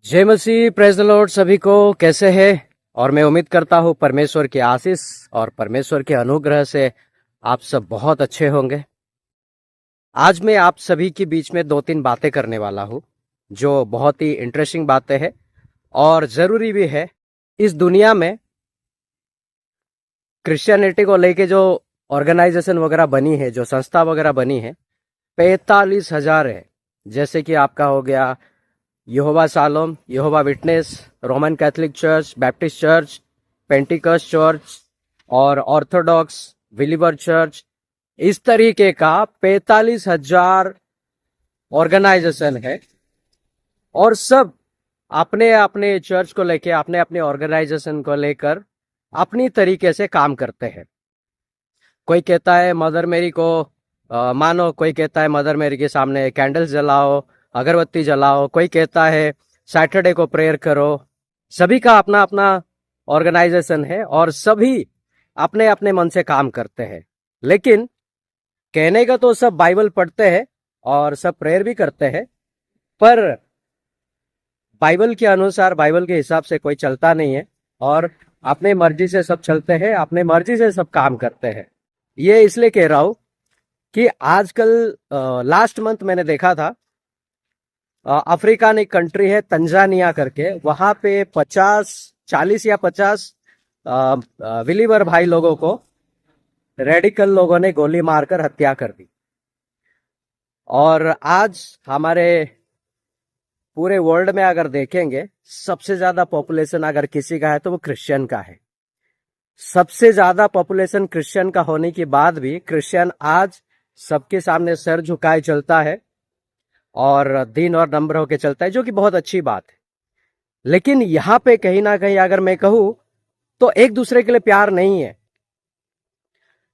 जय मसीह, praise the Lord. सभी को कैसे है? और मैं उम्मीद करता हूँ परमेश्वर की आशीष और परमेश्वर के अनुग्रह से आप सब बहुत अच्छे होंगे। आज मैं आप सभी के बीच में 2-3 बातें करने वाला हूँ जो बहुत ही इंटरेस्टिंग बातें हैं और ज़रूरी भी है। इस दुनिया में क्रिश्चियनिटी को लेके जो ऑर्गेनाइजेशन वगैरह बनी है, जो संस्था वगैरह बनी है, 45,000 है। जैसे कि आपका हो गया Jehovah Shalom, Jehovah witness, Roman Catholic church, Baptist church, Pentecost church और ऑर्थोडॉक्स बिलीवर चर्च। इस तरीके का 45,000 ऑर्गेनाइजेशन है और सब अपने अपने चर्च को लेके, अपने अपने ऑर्गेनाइजेशन को लेकर अपनी तरीके से काम करते हैं। कोई कहता है मदर मेरी को मानो, कोई कहता है मदर मेरी के सामने कैंडल्स जलाओ, अगरबत्ती जलाओ, कोई कहता है सैटरडे को प्रेयर करो। सभी का अपना अपना ऑर्गेनाइजेशन है और सभी अपने अपने मन से काम करते हैं। लेकिन कहने का तो सब बाइबल पढ़ते हैं और सब प्रेयर भी करते हैं, पर बाइबल के अनुसार, बाइबल के हिसाब से कोई चलता नहीं है और अपने मर्जी से सब चलते हैं, अपने मर्जी से सब काम करते हैं। ये इसलिए कह रहा हूं कि आजकल लास्ट मंथ मैंने देखा था, अफ्रीका ने एक कंट्री है तंजानिया करके, वहां पे 40 या 50 बिलीवर भाई लोगों को रेडिकल लोगों ने गोली मारकर हत्या कर दी। और आज हमारे पूरे वर्ल्ड में अगर देखेंगे, सबसे ज्यादा पॉपुलेशन अगर किसी का है तो वो क्रिश्चियन का है। सबसे ज्यादा पॉपुलेशन क्रिश्चियन का होने के बाद भी क्रिश्चियन आज सबके सामने सर झुकाए चलता है और दीन और नम्र होकर चलता है, जो कि बहुत अच्छी बात है। लेकिन यहाँ पे कहीं ना कहीं अगर मैं कहूँ तो एक दूसरे के लिए प्यार नहीं है।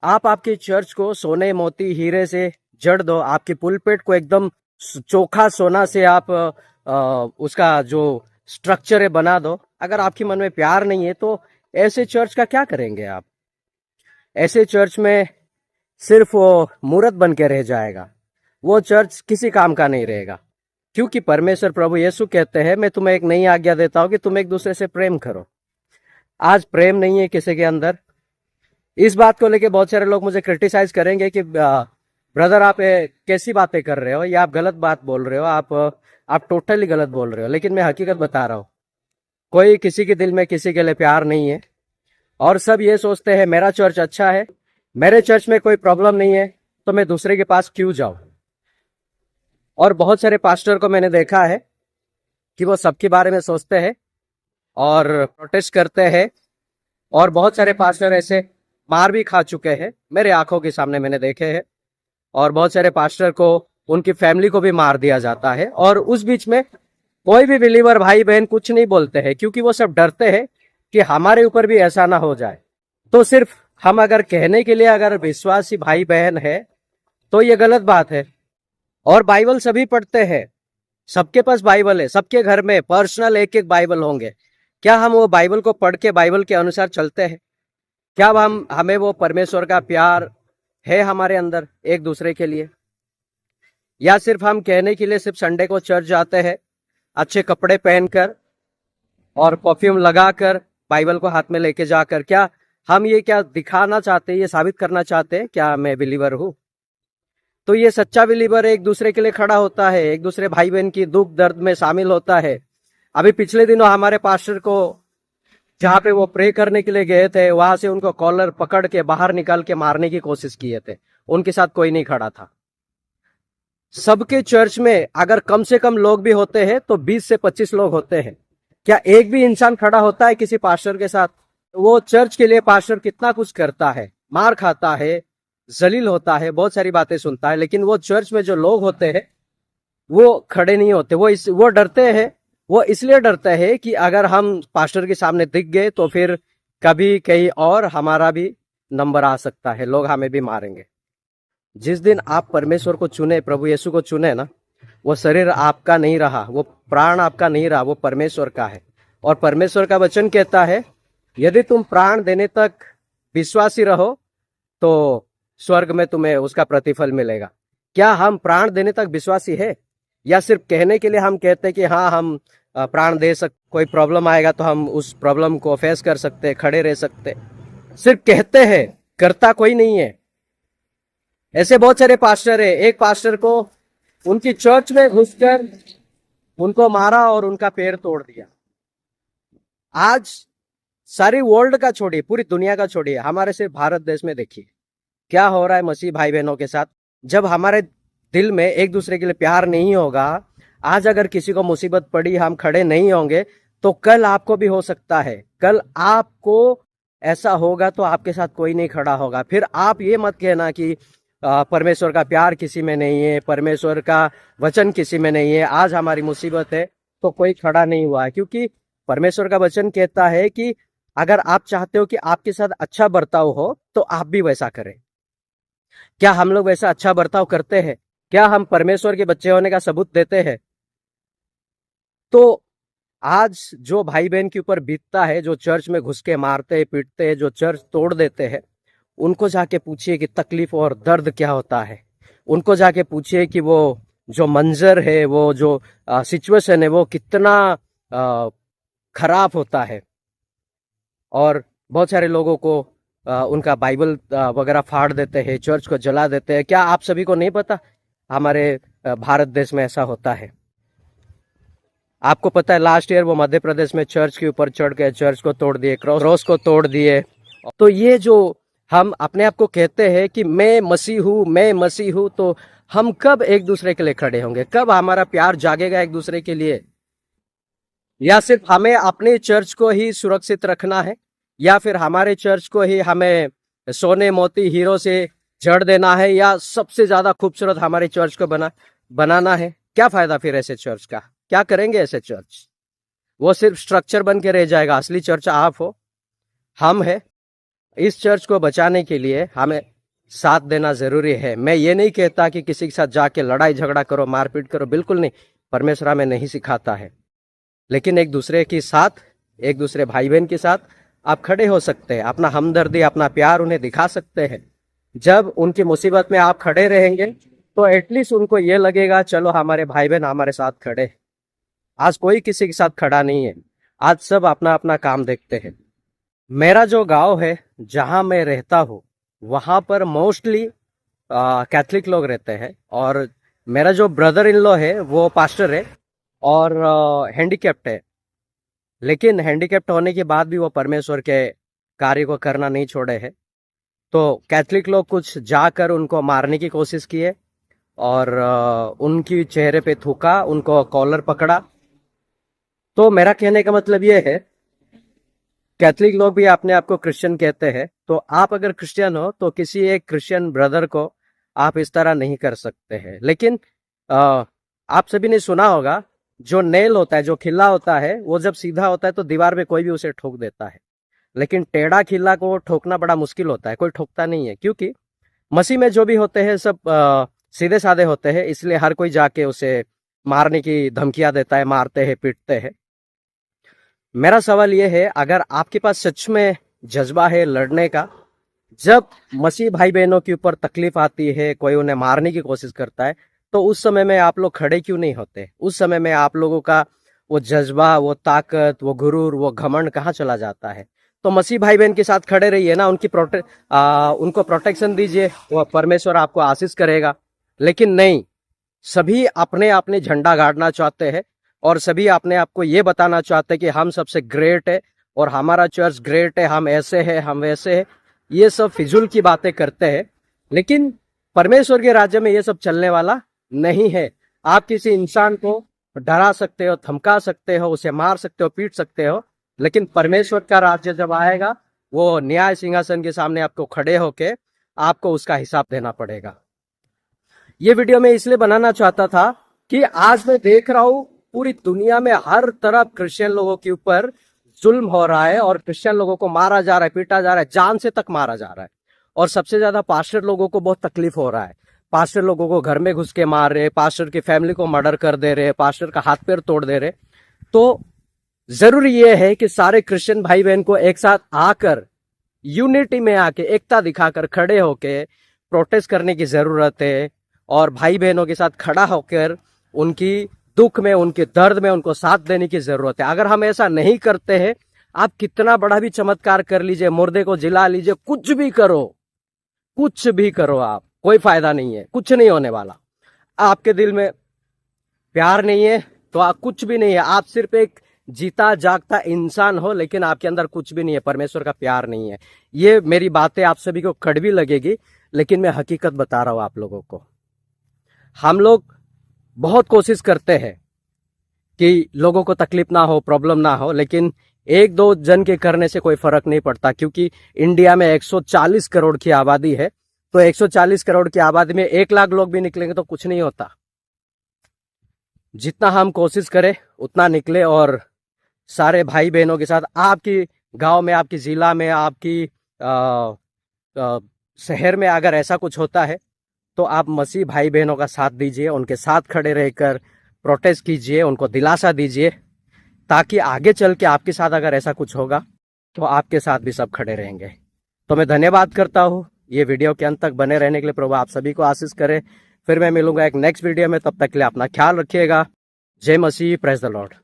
आप आपके चर्च को सोने मोती हीरे से जड़ दो, आपके पुलपेट को एकदम चोखा सोना से आप उसका जो स्ट्रक्चर है बना दो। अगर आपके मन में प्यार नहीं है तो ऐसे चर्च का क्या करेंगे आप? ऐसे चर्च में सिर्फ वो मूर्त बन के रह जाएगा, वो चर्च किसी काम का नहीं रहेगा। क्योंकि परमेश्वर प्रभु यीशु कहते हैं, मैं तुम्हें एक नई आज्ञा देता हूं कि तुम एक दूसरे से प्रेम करो। आज प्रेम नहीं है किसी के अंदर। इस बात को लेके बहुत सारे लोग मुझे क्रिटिसाइज करेंगे कि ब्रदर आप कैसी बातें कर रहे हो, या आप गलत बात बोल रहे हो, आप टोटली गलत बोल रहे हो। लेकिन मैं हकीकत बता रहा हूं, कोई किसी के दिल में किसी के लिए प्यार नहीं है और सब ये सोचते हैं मेरा चर्च अच्छा है, मेरे चर्च में कोई प्रॉब्लम नहीं है, तो मैं दूसरे के पास क्यों जाऊं। और बहुत सारे पास्टर को मैंने देखा है कि वो सबके बारे में सोचते हैं और प्रोटेस्ट करते हैं, और बहुत सारे पास्टर ऐसे मार भी खा चुके हैं, मेरे आंखों के सामने मैंने देखे हैं। और बहुत सारे पास्टर को, उनकी फैमिली को भी मार दिया जाता है। और उस बीच में कोई भी बिलीवर भाई बहन कुछ नहीं बोलते हैं, क्योंकि वो सब डरते हैं कि हमारे ऊपर भी ऐसा ना हो जाए। तो सिर्फ हम अगर कहने के लिए अगर विश्वासी भाई बहन है तो ये गलत बात है। और बाइबल सभी पढ़ते हैं, सबके पास बाइबल है, सबके घर में पर्सनल एक एक बाइबल होंगे। क्या हम वो बाइबल को पढ़ के बाइबल के अनुसार चलते हैं? क्या हमें वो परमेश्वर का प्यार है हमारे अंदर एक दूसरे के लिए? या सिर्फ हम कहने के लिए सिर्फ संडे को चर्च जाते हैं, अच्छे कपड़े पहनकर और परफ्यूम लगाकर, बाइबल को हाथ में लेके जाकर, क्या हम ये क्या दिखाना चाहते हैं, ये साबित करना चाहते हैं क्या मैं बिलीवर हूं? तो ये सच्चा बिलीवर एक दूसरे के लिए खड़ा होता है, एक दूसरे भाई बहन की दुख दर्द में शामिल होता है। अभी पिछले दिनों हमारे पास्टर को, जहाँ पे वो प्रे करने के लिए गए थे, वहां से उनको कॉलर पकड़ के बाहर निकाल के मारने की कोशिश किए थे। उनके साथ कोई नहीं खड़ा था। सबके चर्च में अगर कम से कम लोग भी होते हैं तो 20 से 25 लोग होते हैं। क्या एक भी इंसान खड़ा होता है किसी पास्टर के साथ? वो चर्च के लिए पास्टर कितना कुछ करता है, मार खाता है, जलील होता है, बहुत सारी बातें सुनता है, लेकिन वो चर्च में जो लोग होते हैं वो खड़े नहीं होते। वो डरते हैं। वो इसलिए डरते हैं कि अगर हम पास्टर के सामने दिख गए तो फिर कभी कहीं और हमारा भी नंबर आ सकता है, लोग हमें भी मारेंगे। जिस दिन आप परमेश्वर को चुने, प्रभु यीशु को चुने ना, वो शरीर आपका नहीं रहा, वो प्राण आपका नहीं रहा, वो परमेश्वर का है। और परमेश्वर का वचन कहता है, यदि तुम प्राण देने तक विश्वासी रहो तो स्वर्ग में तुम्हें उसका प्रतिफल मिलेगा। क्या हम प्राण देने तक विश्वासी है, या सिर्फ कहने के लिए हम कहते हैं कि हाँ हम प्राण दे सकते, कोई प्रॉब्लम आएगा तो हम उस प्रॉब्लम को फेस कर सकते, खड़े रह सकते। सिर्फ कहते हैं, करता कोई नहीं है। ऐसे बहुत सारे पास्टर है। एक पास्टर को उनकी चर्च में घुसकर उनको मारा और उनका पैर तोड़ दिया। आज सारी वर्ल्ड का छोड़िए, पूरी दुनिया का छोड़िए, हमारे सिर्फ भारत देश में देखिए क्या हो रहा है मसीह भाई बहनों के साथ। जब हमारे दिल में एक दूसरे के लिए प्यार नहीं होगा, आज अगर किसी को मुसीबत पड़ी, हम खड़े नहीं होंगे, तो कल आपको भी हो सकता है। कल आपको ऐसा होगा तो आपके साथ कोई नहीं खड़ा होगा। फिर आप ये मत कहना कि परमेश्वर का प्यार किसी में नहीं है, परमेश्वर का वचन किसी में नहीं है। आज हमारी मुसीबत है तो कोई खड़ा नहीं हुआ है, क्योंकि परमेश्वर का वचन कहता है कि अगर आप चाहते हो कि आपके साथ अच्छा बर्ताव हो तो आप भी वैसा करें। क्या हम लोग वैसा अच्छा बर्ताव करते हैं? क्या हम परमेश्वर के बच्चे होने का सबूत देते हैं? तो आज जो भाई बहन के ऊपर बीतता है, जो चर्च में घुस के मारते हैं, पीटते हैं, जो चर्च तोड़ देते हैं, उनको जाके पूछिए कि तकलीफ और दर्द क्या होता है। उनको जाके पूछिए कि वो जो मंजर है, वो जो सिचुएशन है, वो कितना खराब होता है। और बहुत सारे लोगों को उनका बाइबल वगैरह फाड़ देते हैं, चर्च को जला देते हैं। क्या आप सभी को नहीं पता हमारे भारत देश में ऐसा होता है? आपको पता है लास्ट ईयर वो मध्य प्रदेश में चर्च के ऊपर चढ़ गए, चर्च को तोड़ दिए, क्रॉस को तोड़ दिए। तो ये जो हम अपने आप को कहते हैं कि मैं मसीह हूँ, मैं मसीह हूँ, तो हम कब एक दूसरे के लिए खड़े होंगे? कब हमारा प्यार जागेगा एक दूसरे के लिए? या सिर्फ हमें अपने चर्च को ही सुरक्षित रखना है, या फिर हमारे चर्च को ही हमें सोने मोती हीरो से जड़ देना है, या सबसे ज्यादा खूबसूरत हमारे चर्च को बनाना है? क्या फायदा फिर ऐसे चर्च का? क्या करेंगे ऐसे चर्च? वो सिर्फ स्ट्रक्चर बन के रह जाएगा। असली चर्च आप हो, हम है। इस चर्च को बचाने के लिए हमें साथ देना जरूरी है। मैं ये नहीं कहता कि किसी के साथ जाके लड़ाई झगड़ा करो, मारपीट करो, बिल्कुल नहीं। परमेश्वर हमें नहीं सिखाता है। लेकिन एक दूसरे के साथ, एक दूसरे भाई बहन के साथ आप खड़े हो सकते हैं, अपना हमदर्दी, अपना प्यार उन्हें दिखा सकते हैं। जब उनकी मुसीबत में आप खड़े रहेंगे तो एटलीस्ट उनको ये लगेगा चलो हमारे भाई बहन हमारे साथ खड़े। आज कोई किसी के साथ खड़ा नहीं है। आज सब अपना अपना काम देखते हैं। मेरा जो गांव है, जहां मैं रहता हूँ, वहां पर मोस्टली कैथलिक लोग रहते हैं। और मेरा जो ब्रदर इन लॉ है वो पास्टर है और हैंडीकैप्ट है। लेकिन हैंडीकैप्ट होने के बाद भी वो परमेश्वर के कार्य को करना नहीं छोड़े हैं। तो कैथलिक लोग कुछ जाकर उनको मारने की कोशिश किए और उनकी चेहरे पे थूका, उनको कॉलर पकड़ा। तो मेरा कहने का मतलब ये है, कैथलिक लोग भी अपने आप को क्रिश्चियन कहते हैं, तो आप अगर क्रिश्चियन हो तो किसी एक क्रिश्चियन ब्रदर को आप इस तरह नहीं कर सकते हैं। लेकिन आप सभी ने सुना होगा, जो नेल होता है, जो खिल्ला होता है, वो जब सीधा होता है तो दीवार पे कोई भी उसे ठोक देता है। लेकिन टेढ़ा खिल्ला को ठोकना बड़ा मुश्किल होता है, कोई ठोकता नहीं है। क्योंकि मसीह में जो भी होते हैं सब सीधे साधे होते हैं, इसलिए हर कोई जाके उसे मारने की धमकियां देता है, मारते हैं, पीटते हैं। मेरा सवाल यह है, अगर आपके पास सच में जज्बा है लड़ने का, जब मसीह भाई बहनों के ऊपर तकलीफ आती है, कोई उन्हें मारने की कोशिश करता है, तो उस समय में आप लोग खड़े क्यों नहीं होते? उस समय में आप लोगों का वो जज्बा, वो ताकत, वो गुरूर, वो घमंड कहाँ चला जाता है? तो मसीह भाई बहन के साथ खड़े रहिए ना, उनको प्रोटेक्शन दीजिए, वो परमेश्वर आपको आशीष करेगा। लेकिन नहीं, सभी अपने अपने झंडा गाड़ना चाहते हैं और सभी अपने आप को ये बताना चाहते हैं कि हम सबसे ग्रेट है और हमारा चर्च ग्रेट है, हम ऐसे हैं, हम वैसे हैं। ये सब फिजूल की बातें करते हैं। लेकिन परमेश्वर के राज्य में ये सब चलने वाला नहीं है। आप किसी इंसान को डरा सकते हो, धमका सकते हो, उसे मार सकते हो, पीट सकते हो, लेकिन परमेश्वर का राज्य जब आएगा, वो न्याय सिंहासन के सामने आपको खड़े होके आपको उसका हिसाब देना पड़ेगा। ये वीडियो मैं इसलिए बनाना चाहता था कि आज मैं देख रहा हूं पूरी दुनिया में हर तरफ क्रिश्चियन लोगों के ऊपर जुल्म हो रहा है और क्रिश्चियन लोगों को मारा जा रहा है, पीटा जा रहा है, जान से तक मारा जा रहा है। और सबसे ज्यादा पास्टर लोगों को बहुत तकलीफ हो रहा है। पास्टर लोगों को घर में घुस के मार रहे, पास्टर की फैमिली को मर्डर कर दे रहे, पास्टर का हाथ पैर तोड़ दे रहे। तो जरूरी यह है कि सारे क्रिश्चियन भाई बहन को एक साथ आकर, यूनिटी में आके, एकता दिखाकर खड़े होके प्रोटेस्ट करने की जरूरत है और भाई बहनों के साथ खड़ा होकर उनकी दुख में, उनके दर्द में उनको साथ देने की जरूरत है। अगर हम ऐसा नहीं करते हैं, आप कितना बड़ा भी चमत्कार कर लीजिए, मुर्दे को जिला लीजिए, कुछ भी करो, कुछ भी करो, आप कोई फायदा नहीं है, कुछ नहीं होने वाला। आपके दिल में प्यार नहीं है तो आप कुछ भी नहीं है। आप सिर्फ एक जीता जागता इंसान हो, लेकिन आपके अंदर कुछ भी नहीं है, परमेश्वर का प्यार नहीं है। ये मेरी बातें आप सभी को कड़वी लगेगी, लेकिन मैं हकीकत बता रहा हूं आप लोगों को। हम लोग बहुत कोशिश करते हैं कि लोगों को तकलीफ ना हो, प्रॉब्लम ना हो, लेकिन एक दो जन के करने से कोई फर्क नहीं पड़ता, क्योंकि इंडिया में 140 करोड़ की आबादी है। तो 140 करोड़ की आबादी में 1 लाख लोग भी निकलेंगे तो कुछ नहीं होता। जितना हम कोशिश करें उतना निकले, और सारे भाई बहनों के साथ, आपकी गांव में, आपकी जिला में, आपकी शहर में अगर ऐसा कुछ होता है तो आप मसीह भाई बहनों का साथ दीजिए, उनके साथ खड़े रहकर प्रोटेस्ट कीजिए, उनको दिलासा दीजिए, ताकि आगे चल के आपके साथ अगर ऐसा कुछ होगा तो आपके साथ भी सब खड़े रहेंगे। तो मैं धन्यवाद करता हूँ ये वीडियो के अंत तक बने रहने के लिए। प्रभु आप सभी को आशीष करे। फिर मैं मिलूंगा एक नेक्स्ट वीडियो में, तब तक के लिए अपना ख्याल रखिएगा। जय मसीह, प्रेज द लॉर्ड।